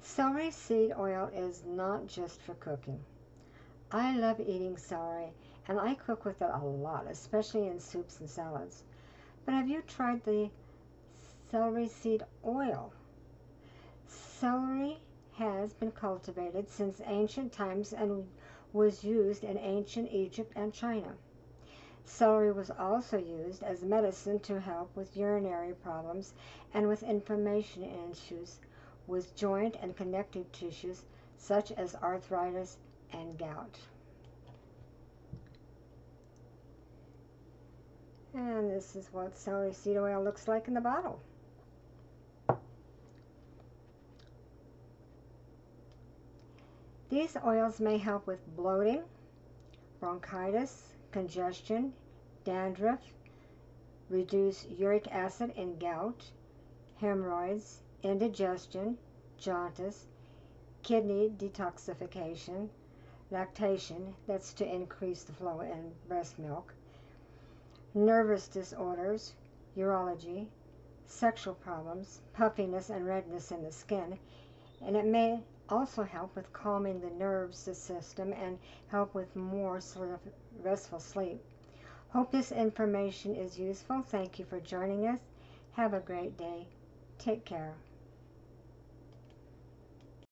Celery seed oil is not just for cooking. I love eating celery, and I cook with it a lot, especially in soups and salads. But have you tried the celery seed oil? Celery has been cultivated since ancient times and was used in ancient Egypt and China. Celery was also used as medicine to help with urinary problems and with inflammation issues with joint and connective tissues such as arthritis and gout. And this is what celery seed oil looks like in the bottle. These oils may help with bloating, bronchitis, congestion, dandruff, reduce uric acid in gout, hemorrhoids, indigestion, jaundice, kidney detoxification, lactation, that's to increase the flow in breast milk, nervous disorders, urology, sexual problems, puffiness and redness in the skin, and it may also help with calming the nervous system and help with more restful sleep. Hope this information is useful. Thank you for joining us. Have a great day. Take care.